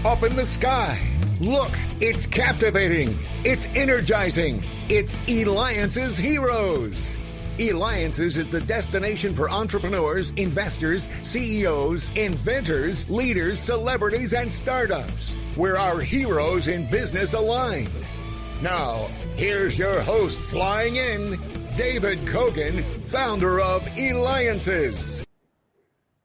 up in the sky. Look, it's captivating. It's energizing. It's Eliances Heroes. Eliances is the destination for entrepreneurs, investors, CEOs, inventors, leaders, celebrities, and startups, where our heroes in business align. Now, here's your host flying in, David Cogan, founder of Eliances.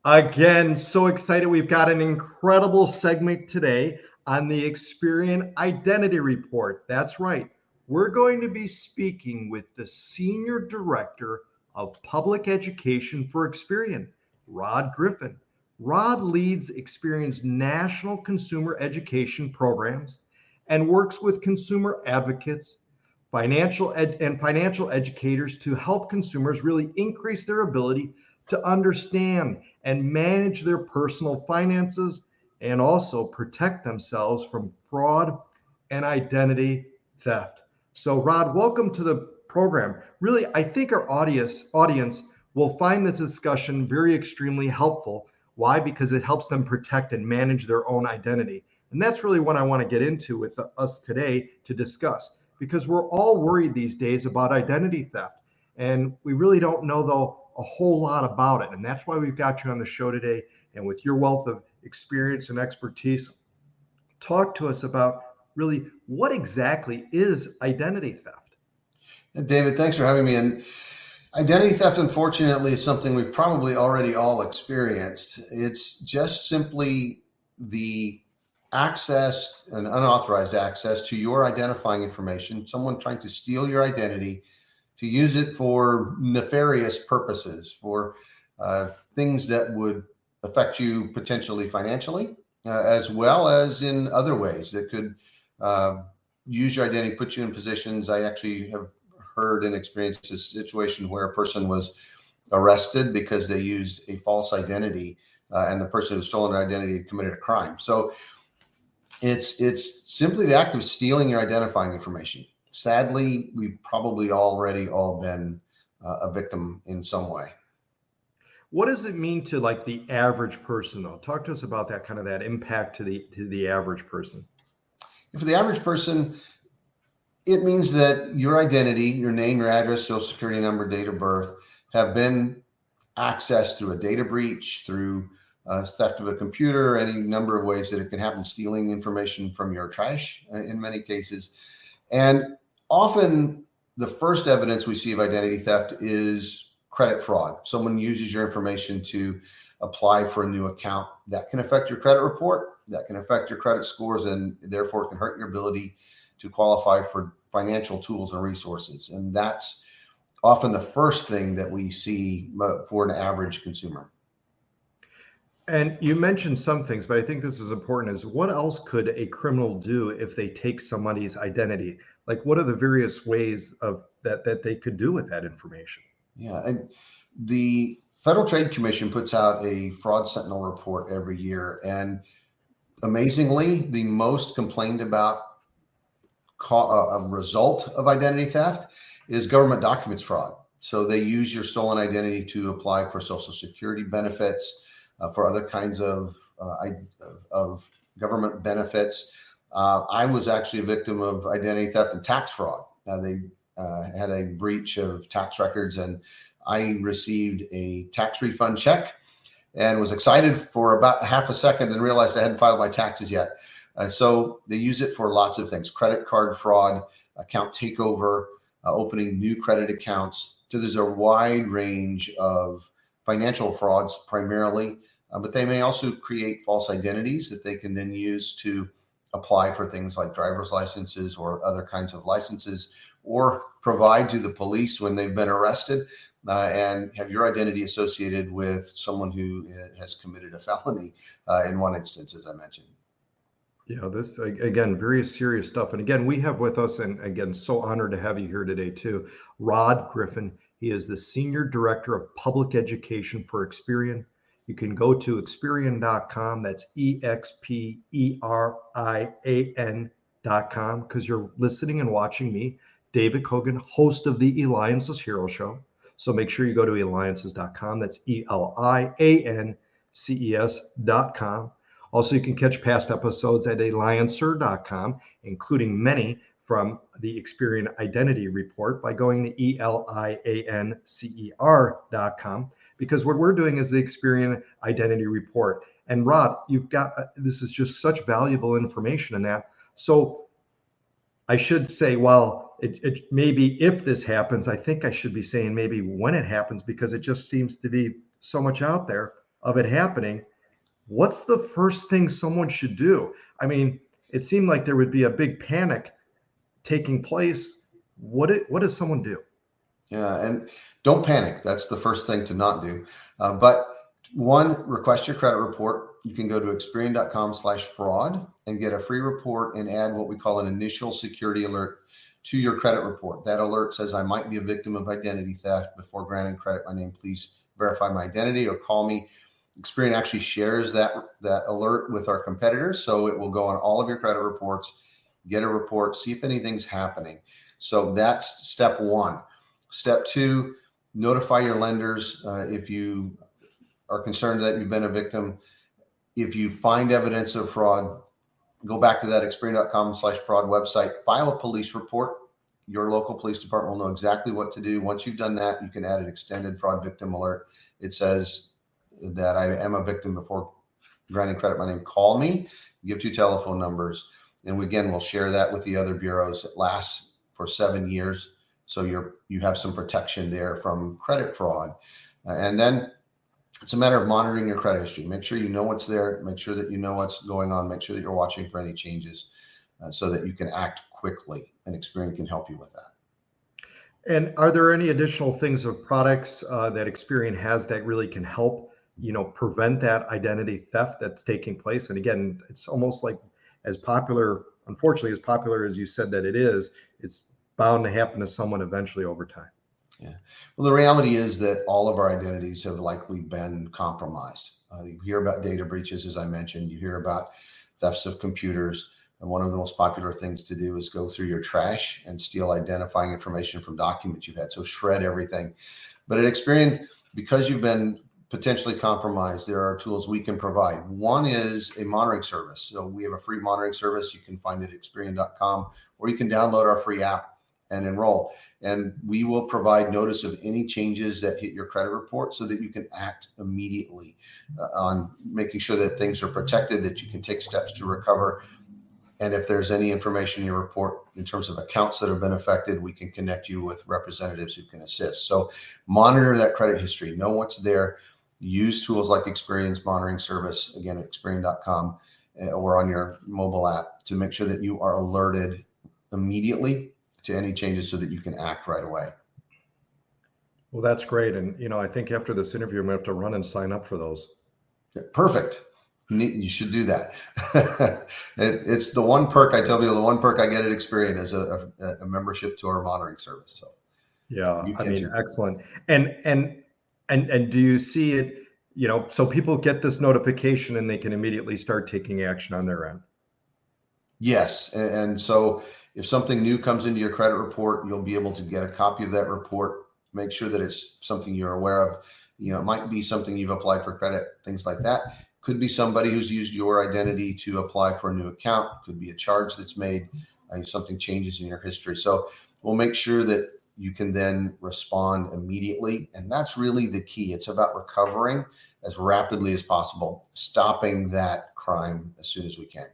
Again, so excited. We've got an incredible segment today on the Experian Identity Report. That's right. We're going to be speaking with the Senior Director of Public Education for Experian, Rod Griffin. Rod leads Experian's national consumer education programs and works with consumer advocates, financial educators to help consumers really increase their ability to understand and manage their personal finances and also protect themselves from fraud and identity theft. So Rod, welcome to the program. Really, I think our audience will find this discussion very extremely helpful. Why? Because it helps them protect and manage their own identity. And that's really what I want to get into with us today to discuss, because we're all worried these days about identity theft. And we really don't know, though, a whole lot about it. And that's why we've got you on the show today. And with your wealth of experience and expertise, talk to us about really what exactly is identity theft. David, thanks for having me. And identity theft, unfortunately, is something we've probably already all experienced. It's just simply the access and unauthorized access to your identifying information, someone trying to steal your identity, to use it for nefarious purposes, for things that would affect you potentially financially, as well as in other ways that could use your identity, put you in positions. I actually have heard and experienced a situation where a person was arrested because they used a false identity, and the person who stolen their identity had committed a crime. So it's simply the act of stealing your identifying information. Sadly, we've probably already all been a victim in some way. What does it mean to like the average person, though? Talk to us about that kind of that impact to the average person. For the average person, it means that your identity, your name, your address, social security number, date of birth, have been accessed through a data breach, through theft of a computer, any number of ways that it can happen, stealing information from your trash in many cases. And often the first evidence we see of identity theft is credit fraud. Someone uses your information to apply for a new account. That can affect your credit report, that can affect your credit scores, and therefore it can hurt your ability to qualify for financial tools and resources. And that's often the first thing that we see for an average consumer. And you mentioned some things, but I think this is important, is what else could a criminal do if they take somebody's identity? Like, what are the various ways of that they could do with that information? Yeah, and the Federal Trade Commission puts out a fraud sentinel report every year. And amazingly, the most complained about a result of identity theft is government documents fraud. So they use your stolen identity to apply for Social Security benefits, for other kinds of government benefits. I was actually a victim of identity theft and tax fraud. They had a breach of tax records, and I received a tax refund check and was excited for about half a second and realized I hadn't filed my taxes yet. So they use it for lots of things: credit card fraud, account takeover, opening new credit accounts. So there's a wide range of financial frauds primarily, but they may also create false identities that they can then use to apply for things like driver's licenses or other kinds of licenses, or provide to the police when they've been arrested and have your identity associated with someone who has committed a felony in one instance, as I mentioned. Yeah, this, again, very serious stuff. And again, we have with us, and again, so honored to have you here today too, Rod Griffin. He is the Senior Director of Public Education for Experian. You can go to Experian.com. That's Experian.com, because you're listening and watching me, David Cogan, host of the Eliances Hero Show. So make sure you go to Eliances.com. That's Eliances.com. Also, you can catch past episodes at Eliances.com, including many from the Experian Identity Report, by going to Eliancer.com, because what we're doing is the Experian Identity Report. And Rod, you've got, this is just such valuable information in that. So I should say, well, it maybe if this happens, I think I should be saying maybe when it happens, because it just seems to be so much out there of it happening. What's the first thing someone should do? I mean, it seemed like there would be a big panic taking place. What does someone do? Yeah, and don't panic. That's the first thing to not do. But one, request your credit report. You can go to Experian.com/fraud and get a free report and add what we call an initial security alert to your credit report. That alert says, I might be a victim of identity theft. Before granting credit my name, please verify my identity or call me. Experian actually shares that alert with our competitors. So it will go on all of your credit reports, get a report, see if anything's happening. So that's step one. Step two, notify your lenders if you are concerned that you've been a victim. If you find evidence of fraud, go back to that Experian.com/fraud website, file a police report. Your local police department will know exactly what to do. Once you've done that, you can add an extended fraud victim alert. It says that I am a victim. Before granting credit my name, call me, give 2 telephone numbers. And again, we'll share that with the other bureaus. It lasts for 7 years. So you have some protection there from credit fraud. And then it's a matter of monitoring your credit history. Make sure you know what's there. Make sure that you know what's going on. Make sure that you're watching for any changes so that you can act quickly, and Experian can help you with that. And are there any additional things or products that Experian has that really can help, prevent that identity theft that's taking place? And again, it's almost like unfortunately, as popular as you said that it is, it's bound to happen to someone eventually over time. Yeah. Well, the reality is that all of our identities have likely been compromised. You hear about data breaches, as I mentioned. You hear about thefts of computers. And one of the most popular things to do is go through your trash and steal identifying information from documents you've had. So shred everything. But at Experian, because you've been potentially compromised, there are tools we can provide. One is a monitoring service. So we have a free monitoring service. You can find it at Experian.com, or you can download our free app and enroll. And we will provide notice of any changes that hit your credit report so that you can act immediately on making sure that things are protected, that you can take steps to recover. And if there's any information in your report in terms of accounts that have been affected, we can connect you with representatives who can assist. So monitor that credit history, know what's there, use tools like Experian's monitoring service, again, at Experian.com or on your mobile app, to make sure that you are alerted immediately to any changes so that you can act right away. Well, that's great. And, I think after this interview, I'm going to have to run and sign up for those. Perfect. You should do that. It's the one perk I tell people, the one perk I get at Experian is a membership to our monitoring service. So yeah, excellent. And do you see it, so people get this notification and they can immediately start taking action on their end? Yes. And so if something new comes into your credit report, you'll be able to get a copy of that report, make sure that it's something you're aware of. It might be something you've applied for credit, things like that. Could be somebody who's used your identity to apply for a new account. Could be a charge that's made, something changes in your history. So we'll make sure that you can then respond immediately. And that's really the key. It's about recovering as rapidly as possible, stopping that crime as soon as we can.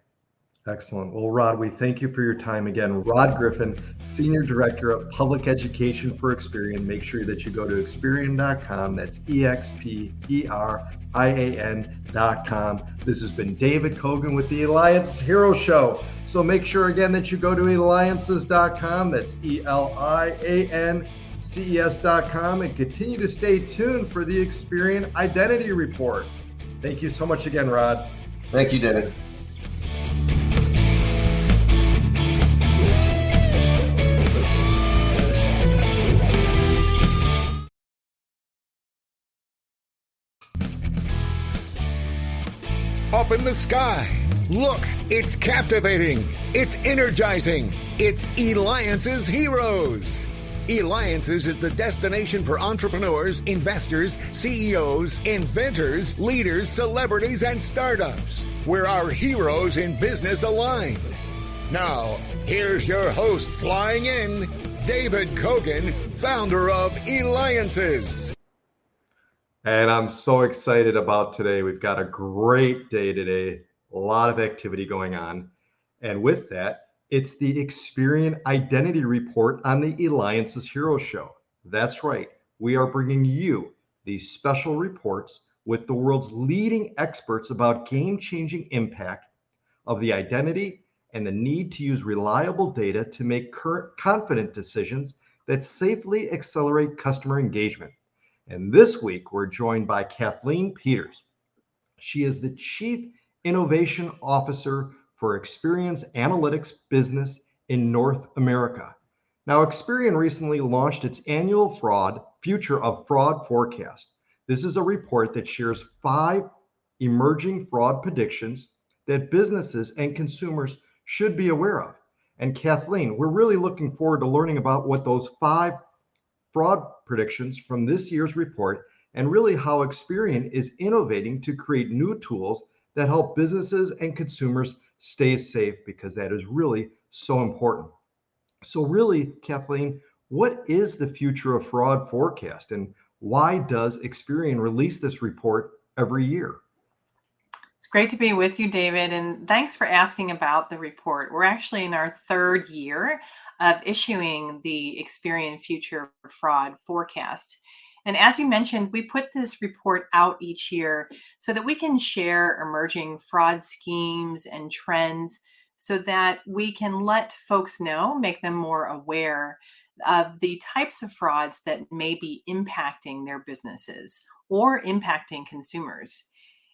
Excellent. Well, Rod, we thank you for your time again. Rod Griffin, Senior Director of Public Education for Experian. Make sure that you go to Experian.com. That's Experian.com. This has been David Cogan with the Eliances Hero Show. So make sure again that you go to Eliances.com. That's Eliances.com, and continue to stay tuned for the Experian Identity Report. Thank you so much again, Rod. Thank you, David. Up in the sky. Look, it's captivating. It's energizing. It's Eliances Heroes. Eliances is the destination for entrepreneurs, investors, CEOs, inventors, leaders, celebrities, and startups, where our heroes in business align. Now, here's your host flying in, David Cogan, founder of Eliances. And I'm so excited about today. We've got a great day today, a lot of activity going on. And with that, it's the Experian Identity Report on the Eliances Hero Show. That's right. We are bringing you these special reports with the world's leading experts about game-changing impact of the identity and the need to use reliable data to make confident decisions that safely accelerate customer engagement. And this week, we're joined by Kathleen Peters. She is the Chief Innovation Officer for Experian's analytics business in North America. Now, Experian recently launched its annual Future of Fraud forecast. This is a report that shares 5 emerging fraud predictions that businesses and consumers should be aware of. And Kathleen, we're really looking forward to learning about what those 5 fraud predictions from this year's report and really how Experian is innovating to create new tools that help businesses and consumers stay safe, because that is really so important. So really, Kathleen, what is the Future of Fraud forecast, and why does Experian release this report every year? It's great to be with you, David, and thanks for asking about the report. We're actually in our 3rd year of issuing the Experian Future Fraud forecast. And as you mentioned, we put this report out each year so that we can share emerging fraud schemes and trends so that we can let folks know, make them more aware of the types of frauds that may be impacting their businesses or impacting consumers.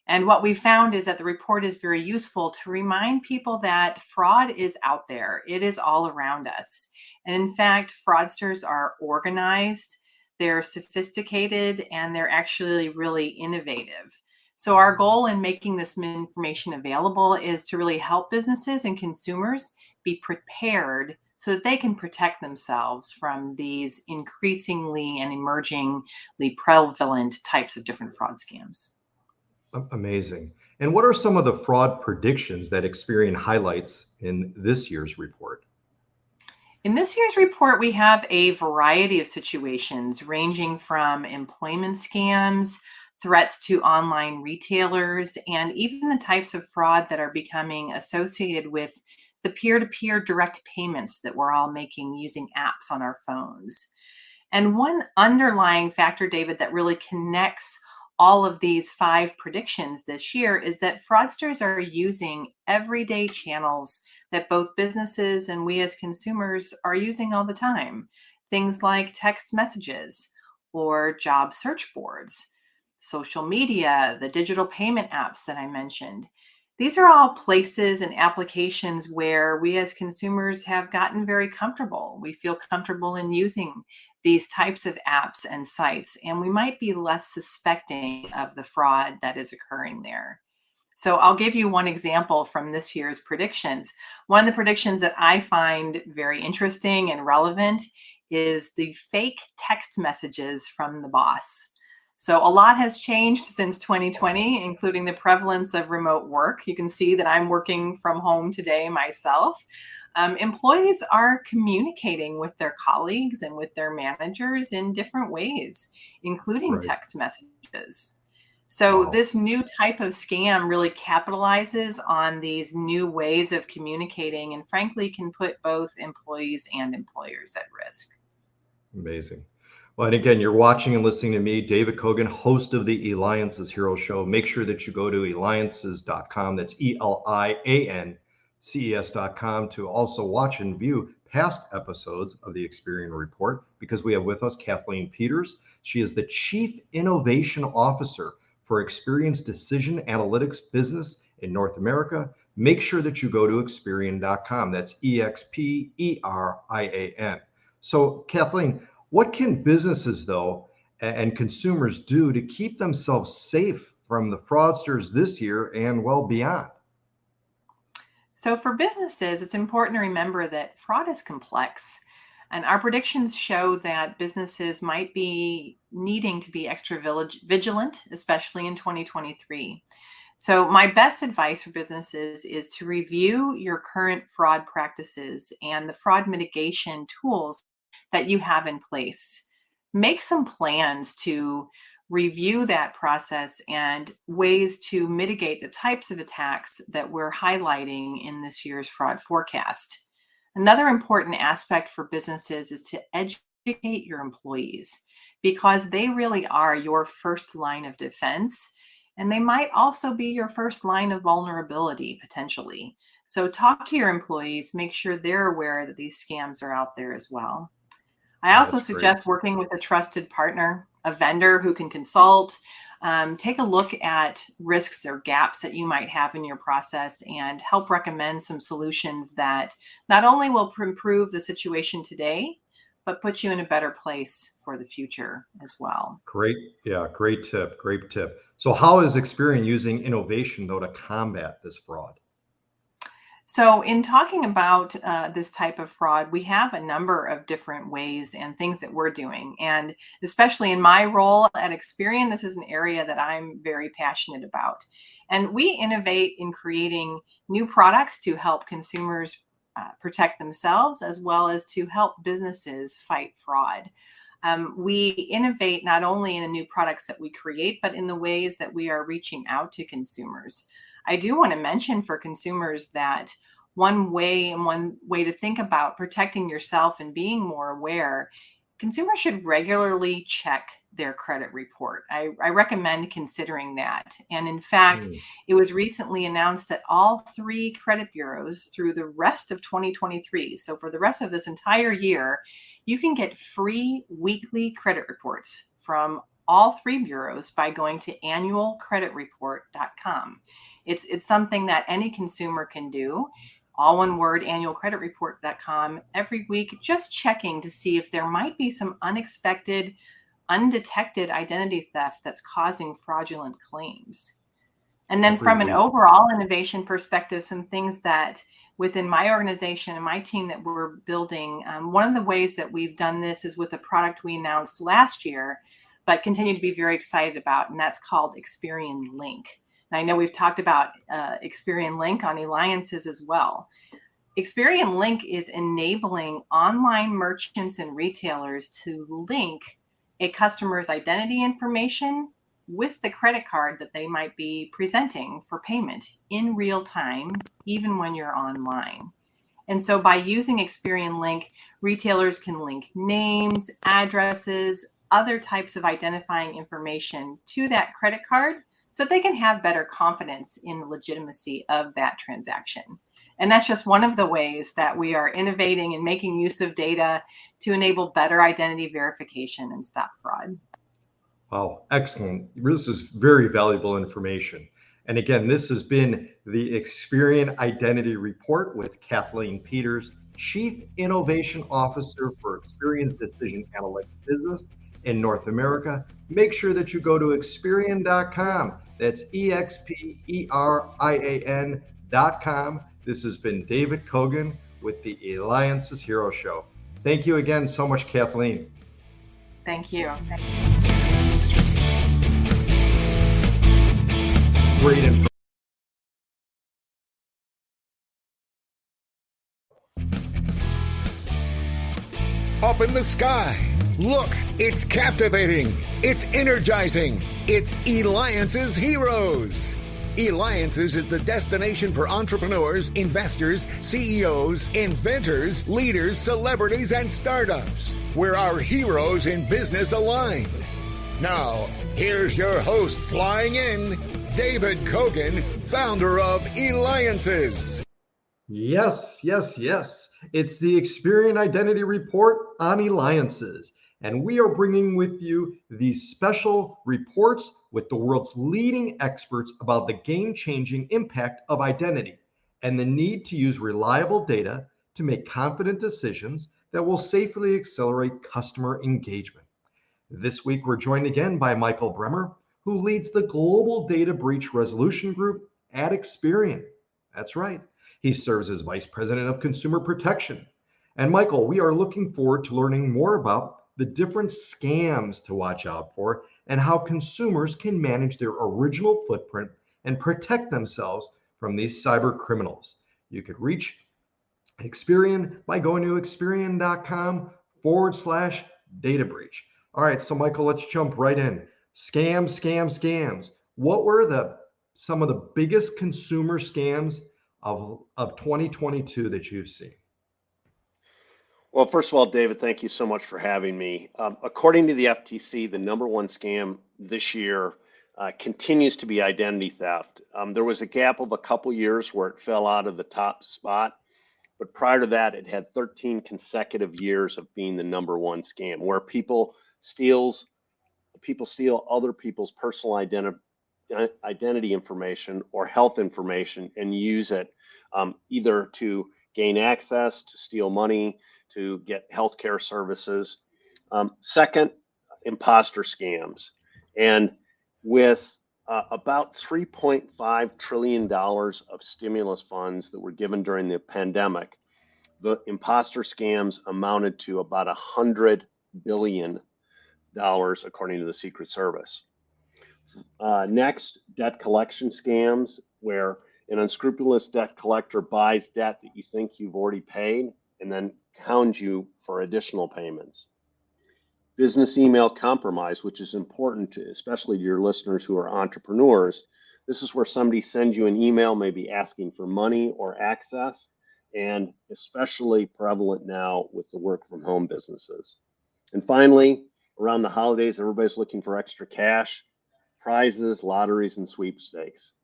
And what we found is that the report is very useful to remind people that fraud is out there. It is all around us. And in fact, fraudsters are organized, they're sophisticated, and they're actually really innovative. So our goal in making this information available is to really help businesses and consumers be prepared so that they can protect themselves from these increasingly and emergingly prevalent types of different fraud scams. Amazing. And what are some of the fraud predictions that Experian highlights in this year's report? In this year's report, we have a variety of situations ranging from employment scams, threats to online retailers, and even the types of fraud that are becoming associated with the peer-to-peer direct payments that we're all making using apps on our phones. And one underlying factor, David, that really connects all of these 5 predictions this year is that fraudsters are using everyday channels that both businesses and we as consumers are using all the time. Things like text messages or job search boards, social media, the digital payment apps that I mentioned. These are all places and applications where we as consumers have gotten very comfortable. We feel comfortable in using these types of apps and sites, and we might be less suspecting of the fraud that is occurring there. So I'll give you one example from this year's predictions. One of the predictions that I find very interesting and relevant is the fake text messages from the boss. So a lot has changed since 2020, including the prevalence of remote work. You can see that I'm working from home today myself. Employees are communicating with their colleagues and with their managers in different ways, including text messages. So this new type of scam really capitalizes on these new ways of communicating and frankly can put both employees and employers at risk. Amazing. Well, and again, you're watching and listening to me, David Cogan, host of the Eliances Hero Show. Make sure that you go to Eliances.com. That's Eliances.com to also watch and view past episodes of the Experian Report, because we have with us Kathleen Peters. She is the Chief Innovation Officer for Experian's Decision Analytics business in North America. Make sure that you go to Experian.com. That's Experian. So, Kathleen, what can businesses, though, and consumers do to keep themselves safe from the fraudsters this year and well beyond? So for businesses, it's important to remember that fraud is complex. And our predictions show that businesses might be needing to be extra vigilant, especially in 2023. So, my best advice for businesses is to review your current fraud practices and the fraud mitigation tools that you have in place. Make some plans to review that process and ways to mitigate the types of attacks that we're highlighting in this year's fraud forecast. Another important aspect for businesses is to educate your employees because they really are your first line of defense, and they might also be your first line of vulnerability potentially. So talk to your employees, make sure they're aware that these scams are out there as well. I also That's great. suggest working with a trusted partner, a vendor who can consult, take a look at risks or gaps that you might have in your process and help recommend some solutions that not only will improve the situation today, but put you in a better place for the future as well. Great. Yeah, great tip. Great tip. So how is Experian using innovation, though, to combat this fraud? So, in talking about this type of fraud, we have a number of different ways and things that we're doing. And especially in my role at Experian, this is an area that I'm very passionate about. And we innovate in creating new products to help consumers protect themselves as well as to help businesses fight fraud. We innovate not only in the new products that we create, but in the ways that we are reaching out to consumers. I do want to mention for consumers that one way to think about protecting yourself and being more aware, consumers should regularly check their credit report. I recommend considering that. And in fact, it was recently announced that all 3 credit bureaus through the rest of 2023, so for the rest of this entire year, you can get free weekly credit reports from all 3 bureaus by going to annualcreditreport.com. It's something that any consumer can do. All one word, annualcreditreport.com, every week, just checking to see if there might be some unexpected, undetected identity theft that's causing fraudulent claims. And then from an overall innovation perspective, some things that within my organization and my team that we're building, one of the ways that we've done this is with a product we announced last year, but continue to be very excited about, and that's called Experian Link. And I know we've talked about Experian Link on Eliances as well. Experian Link is enabling online merchants and retailers to link a customer's identity information with the credit card that they might be presenting for payment in real time, even when you're online. And so by using Experian Link, retailers can link names, addresses, other types of identifying information to that credit card so that they can have better confidence in the legitimacy of that transaction. And that's just one of the ways that we are innovating and making use of data to enable better identity verification and stop fraud. Wow, excellent. This is very valuable information. And again, this has been the Experian Identity Report with Kathleen Peters, Chief Innovation Officer for Experian's Decision Analytics business in North America. Make sure that you go to Experian.com. That's Experian.com. This has been David Cogan with the Eliances Hero Show. Thank you again so much, Kathleen. Thank you. Great information. Up in the sky. Look, it's captivating. It's energizing. It's Eliances Heroes. Eliances is the destination for entrepreneurs, investors, CEOs, inventors, leaders, celebrities, and startups, where our heroes in business align. Now, here's your host flying in, David Cogan, founder of Eliances. Yes. It's the Experian Identity Report on Eliances. And we are bringing with you these special reports with the world's leading experts about the game-changing impact of identity and the need to use reliable data to make confident decisions that will safely accelerate customer engagement. This week, we're joined again by Michael Brummer, who leads the Global Data Breach Resolution Group at Experian. That's right. He serves as Vice President of Consumer Protection. And Michael, we are looking forward to learning more about the different scams to watch out for and how consumers can manage their original footprint and protect themselves from these cyber criminals. You could reach Experian by going to Experian.com/data breach. All right, so Michael, let's jump right in. Scams. What were some of the biggest consumer scams of 2022 that you've seen? Well, first of all, David, thank you so much for having me. According to the FTC, the number one scam this year continues to be identity theft. There was a gap of a couple years where it fell out of the top spot, but prior to that, it had 13 consecutive years of being the number one scam, where people steal other people's personal identity information or health information and use it either to gain access, to steal money, to get healthcare services. Second, imposter scams. And with about $3.5 trillion of stimulus funds that were given during the pandemic, the imposter scams amounted to about $100 billion, according to the Secret Service. Next, debt collection scams, where an unscrupulous debt collector buys debt that you think you've already paid and then hounds you for additional payments. Business email compromise, which is important to, especially to your listeners who are entrepreneurs. This is where somebody sends you an email, maybe asking for money or access, and especially prevalent now with the work from home businesses. And finally, around the holidays, everybody's looking for extra cash, prizes, lotteries, and sweepstakes.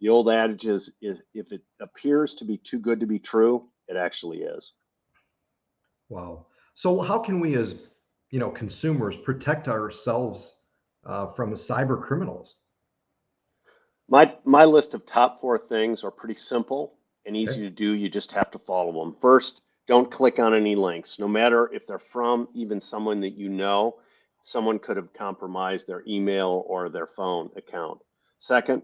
The old adage is if it appears to be too good to be true, it actually is. Wow. So how can we as consumers protect ourselves from cyber criminals? My list of top 4 things are pretty simple and easy Okay. to do. You just have to follow them. First, don't click on any links, no matter if they're from even someone that you know. Someone could have compromised their email or their phone account. Second,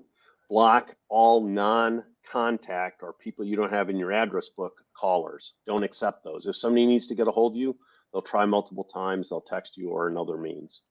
block all non-contact or people you don't have in your address book callers. Don't accept those. If somebody needs to get a hold of you, they'll try multiple times, they'll text you or another means.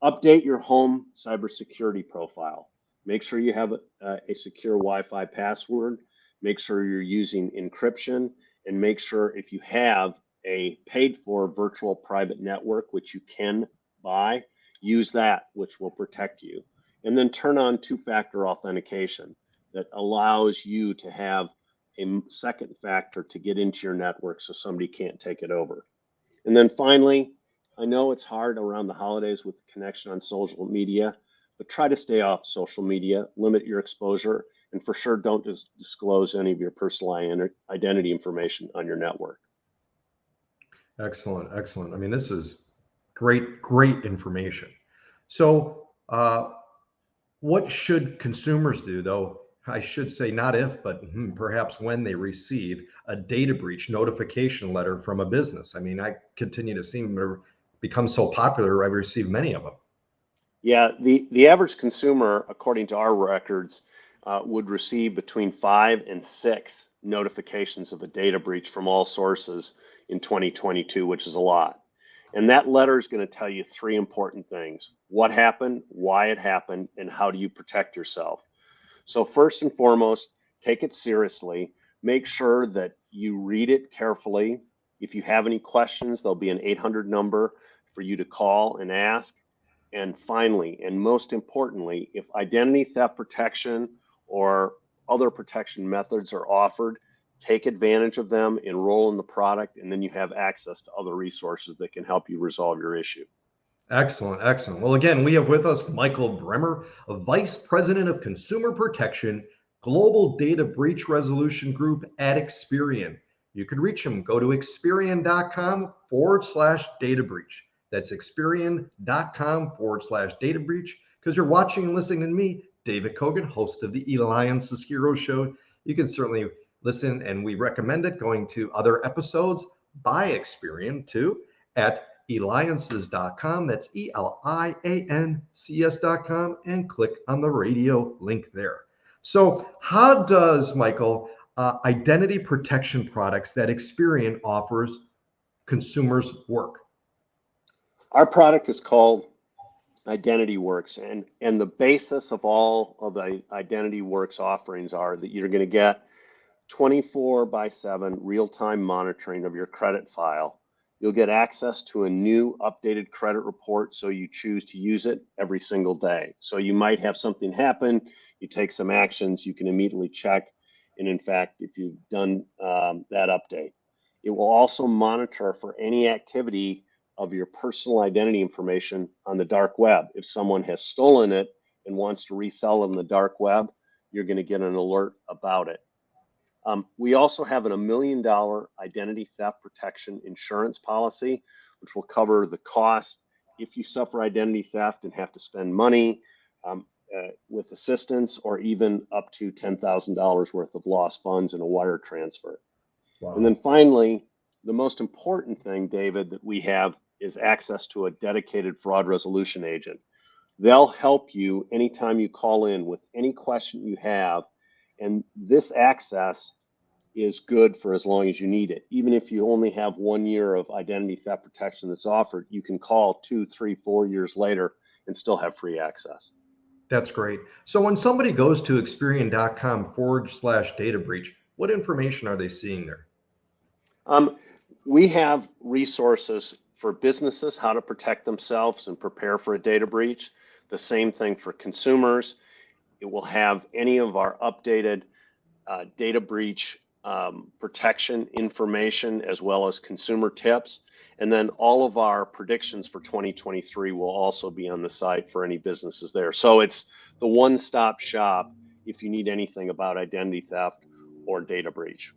Update your home cybersecurity profile. Make sure you have a secure Wi-Fi password. Make sure you're using encryption, and make sure if you have a paid for virtual private network, which you can buy, use that, which will protect you. And then turn on two-factor authentication that allows you to have a second factor to get into your network so somebody can't take it over. And then finally, I know it's hard around the holidays with the connection on social media, but try to stay off social media, limit your exposure, and for sure don't disclose any of your personal identity information on your network. Excellent. I mean, this is great information. So what should consumers do, though? I should say not if, but perhaps when they receive a data breach notification letter from a business. I mean, I continue to see them become so popular. I receive many of them. Yeah, the average consumer, according to our records, would receive between 5 and 6 notifications of a data breach from all sources in 2022, which is a lot. And that letter is going to tell you 3 important things: what happened, why it happened, and how do you protect yourself. So first and foremost, take it seriously. Make sure that you read it carefully. If you have any questions, there'll be an 800 number for you to call and ask. And finally, and most importantly, if identity theft protection or other protection methods are offered, take advantage of them, enroll in the product, and then you have access to other resources that can help you resolve your issue. Excellent. Well, again, we have with us Michael Brummer, a Vice President of Consumer Protection, Global Data Breach Resolution Group at Experian. You can reach him. Go to Experian.com/data breach. That's Experian.com/data breach. Because you're watching and listening to me, David Cogan, host of the Eliances Hero Show. You can certainly listen, and we recommend it, going to other episodes by Experian too at Eliances.com. That's Eliances.com, and click on the radio link there. So how does, Michael, identity protection products that Experian offers consumers work? Our product is called Identity Works, and the basis of all of the Identity Works offerings are that you're going to get 24/7 real-time monitoring of your credit file. You'll get access to a new updated credit report, so you choose to use it every single day. So you might have something happen, you take some actions, you can immediately check, and in fact, if you've done that update. It will also monitor for any activity of your personal identity information on the dark web. If someone has stolen it and wants to resell it on the dark web, you're going to get an alert about it. We also have $1 million identity theft protection insurance policy, which will cover the cost if you suffer identity theft and have to spend money with assistance, or even up to $10,000 worth of lost funds in a wire transfer. Wow. And then finally, the most important thing, David, that we have is access to a dedicated fraud resolution agent. They'll help you anytime you call in with any question you have. And this access is good for as long as you need it. Even if you only have 1 year of identity theft protection that's offered, you can call 2, 3, 4 years later and still have free access. That's great. So when somebody goes to Experian.com/data breach, what information are they seeing there? We have resources for businesses, how to protect themselves and prepare for a data breach. The same thing for consumers. It will have any of our updated data breach protection information, as well as consumer tips. And then all of our predictions for 2023 will also be on the site for any businesses there. So it's the one-stop shop if you need anything about identity theft or data breach.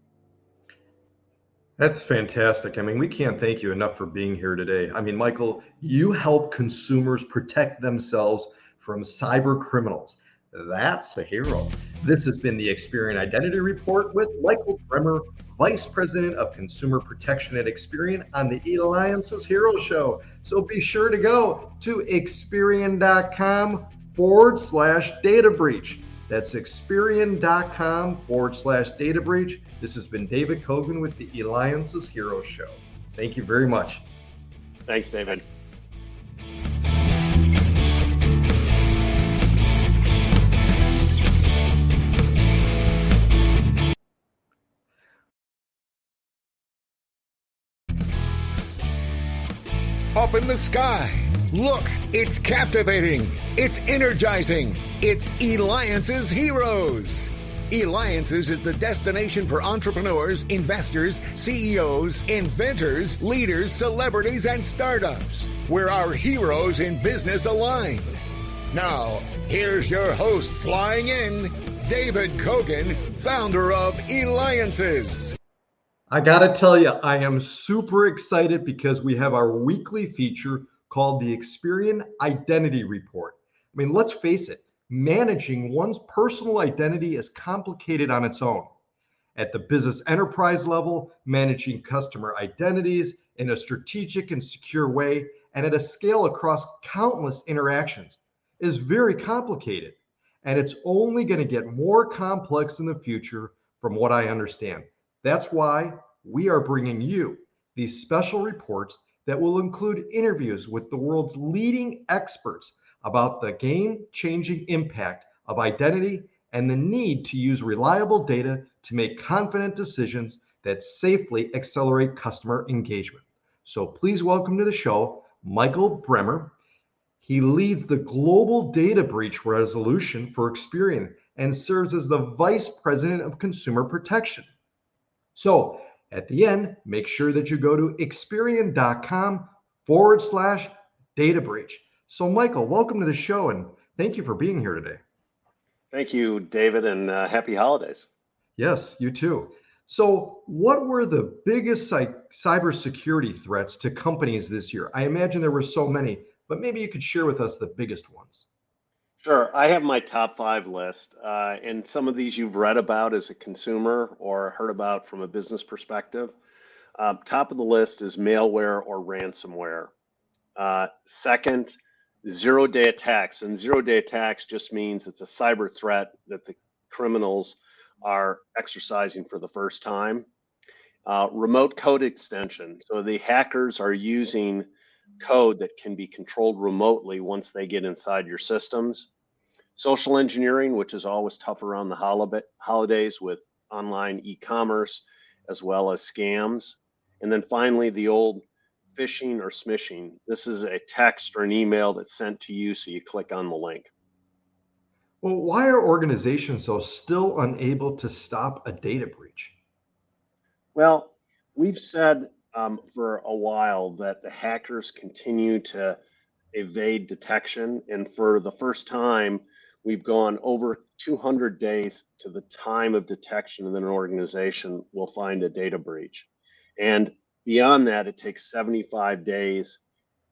That's fantastic. I mean, we can't thank you enough for being here today. I mean, Michael, you help consumers protect themselves from cyber criminals. That's a hero. This has been the Experian Identity Report with Michael Brummer, Vice President of Consumer Protection at Experian, on the Eliances Hero Show. So be sure to go to Experian.com/data breach. That's Experian.com/data breach. This has been David Cogan with the Eliances Hero Show. Thank you very much. Thanks, David. Up in the sky. Look, it's captivating. It's energizing. It's Eliances Heroes. Eliances is the destination for entrepreneurs, investors, CEOs, inventors, leaders, celebrities, and startups, where our heroes in business align. Now, here's your host flying in, David Cogan, founder of Eliances. I got to tell you, I am super excited because we have our weekly feature called the Experian Identity Report. I mean, let's face it, managing one's personal identity is complicated on its own. At the business enterprise level, managing customer identities in a strategic and secure way and at a scale across countless interactions is very complicated. And it's only going to get more complex in the future from what I understand. That's why we are bringing you these special reports that will include interviews with the world's leading experts about the game-changing impact of identity and the need to use reliable data to make confident decisions that safely accelerate customer engagement. So please welcome to the show, Michael Brummer. He leads the global data breach resolution for Experian and serves as the Vice President of Consumer Protection. So at the end, make sure that you go to Experian.com/data breach. So Michael, welcome to the show and thank you for being here today. Thank you, David, and happy holidays. Yes, you too. So what were the biggest cybersecurity threats to companies this year? I imagine there were so many, but maybe you could share with us the biggest ones. Sure. I have my top 5 list, and some of these you've read about as a consumer or heard about from a business perspective. Top of the list is malware or ransomware. Second, zero-day attacks. And zero-day attacks just means it's a cyber threat that the criminals are exercising for the first time. Remote code extension. So the hackers are using code that can be controlled remotely once they get inside your systems. Social engineering, which is always tough around the holidays with online e-commerce, as well as scams. And then finally, the old phishing or smishing. This is a text or an email that's sent to you, so you click on the link. Well, why are organizations though still unable to stop a data breach? Well, we've said for a while that the hackers continue to evade detection. And for the first time, we've gone over 200 days to the time of detection that an organization will find a data breach. And beyond that, it takes 75 days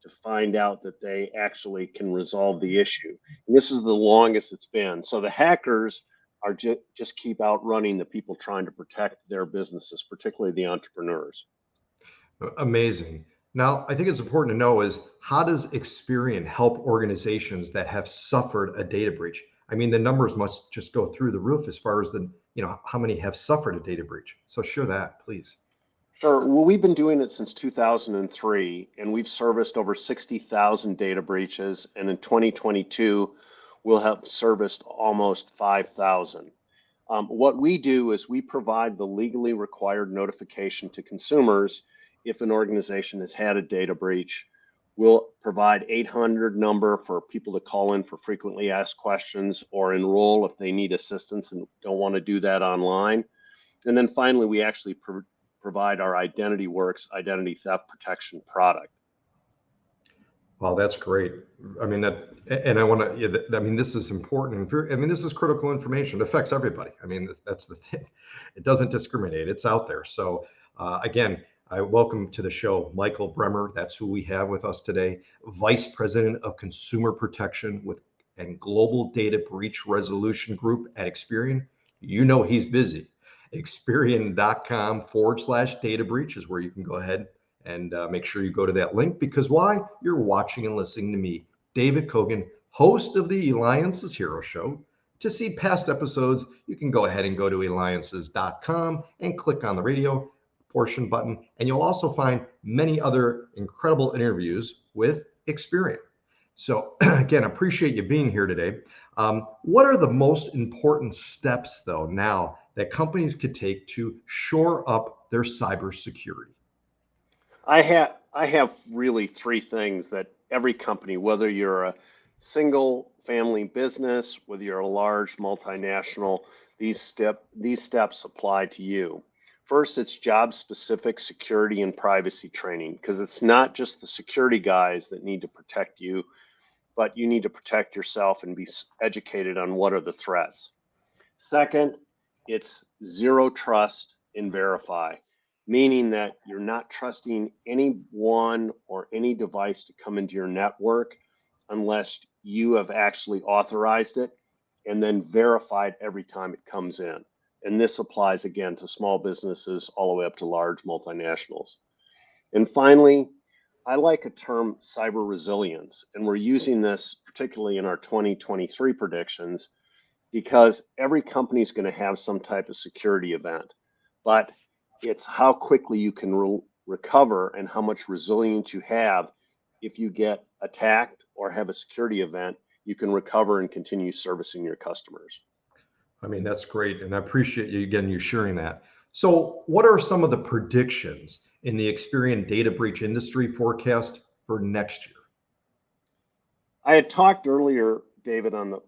to find out that they actually can resolve the issue. And this is the longest it's been. So the hackers are just keep outrunning the people trying to protect their businesses, particularly the entrepreneurs. Amazing. Now, I think it's important to know is how does Experian help organizations that have suffered a data breach? I mean, the numbers must just go through the roof as far as how many have suffered a data breach. So share that, please. Sure. Well, we've been doing it since 2003, and we've serviced over 60,000 data breaches. And in 2022, we'll have serviced almost 5,000. What we do is we provide the legally required notification to consumers if an organization has had a data breach. We'll provide 800 number for people to call in for frequently asked questions or enroll if they need assistance and don't want to do that online. And then finally, we actually provide our IdentityWorks identity theft protection product. Well, that's great. I mean, this is important. This is critical information. It affects everybody. I mean, that's the thing. It doesn't discriminate. It's out there. So again, I welcome to the show Michael Brummer. That's who we have with us today, Vice President of Consumer Protection and Global Data Breach Resolution Group at Experian. You know he's busy. Experian.com/data breach is where you can go ahead and make sure you go to that link, because why? You're watching and listening to me, David Cogan, host of the Eliances Hero Show. To see past episodes, you can go ahead and go to Eliances.com and click on the radio portion button, and you'll also find many other incredible interviews with Experian. So again, appreciate you being here today. What are the most important steps, though, now that companies could take to shore up their cybersecurity? I have really three things that every company, whether you're a single family business, whether you're a large multinational, these steps apply to you. First, it's job-specific security and privacy training, because it's not just the security guys that need to protect you, but you need to protect yourself and be educated on what are the threats. Second, it's zero trust and verify, meaning that you're not trusting anyone or any device to come into your network unless you have actually authorized it and then verified every time it comes in. And this applies again to small businesses all the way up to large multinationals. And finally, I like a term, cyber resilience, and we're using this particularly in our 2023 predictions because every company is going to have some type of security event, but it's how quickly you can recover and how much resilience you have. If you get attacked or have a security event, you can recover and continue servicing your customers. I mean, that's great. And I appreciate you sharing that. So what are some of the predictions in the Experian data breach industry forecast for next year? I had talked earlier, David, on the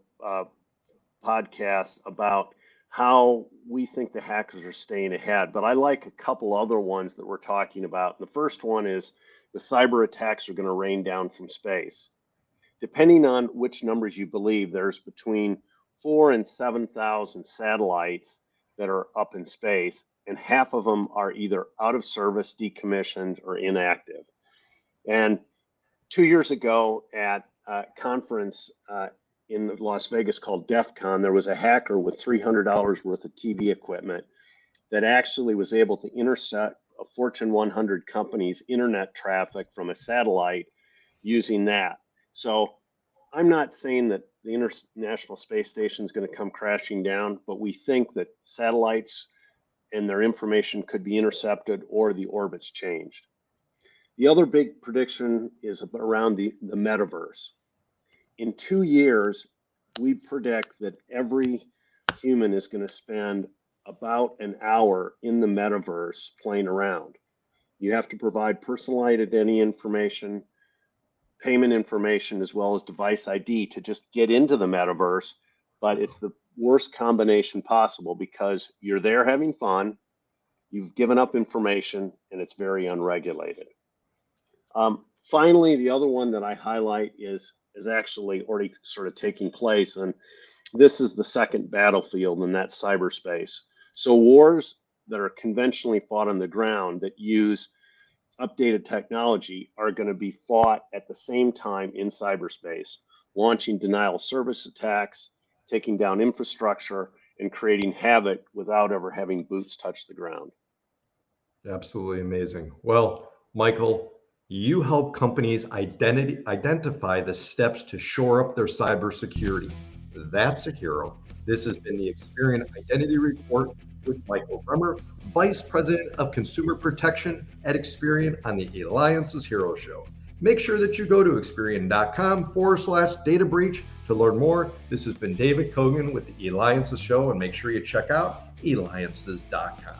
podcast about how we think the hackers are staying ahead, but I like a couple other ones that we're talking about. The first one is the cyber attacks are going to rain down from space. Depending on which numbers you believe, there's between 4,000 and 7,000 satellites that are up in space, and half of them are either out of service, decommissioned, or inactive. And 2 years ago at a conference in Las Vegas called DEF CON, there was a hacker with $300 worth of TV equipment that actually was able to intercept a Fortune 100 company's internet traffic from a satellite using that. So I'm not saying that the International Space Station is going to come crashing down, but we think that satellites and their information could be intercepted or the orbits changed. The other big prediction is around the metaverse. In 2 years, we predict that every human is going to spend about an hour in the metaverse playing around. You have to provide personal identity information, payment information, as well as device ID to just get into the metaverse. But it's the worst combination possible because you're there having fun, you've given up information, and it's very unregulated. Finally, the other one that I highlight is actually already sort of taking place, and this is the second battlefield, and that's cyberspace. So wars that are conventionally fought on the ground that use updated technology are going to be fought at the same time in cyberspace, launching denial of service attacks, taking down infrastructure, and creating havoc without ever having boots touch the ground. Absolutely amazing. Well, Michael, you help companies identify the steps to shore up their cybersecurity. That's a hero. This has been the Experian Identity Report with Michael Brummer, Vice President of Consumer Protection at Experian on the Eliances Hero Show. Make sure that you go to Experian.com/data breach to learn more. This has been David Cogan with the Eliances Show, and make sure you check out Eliances.com.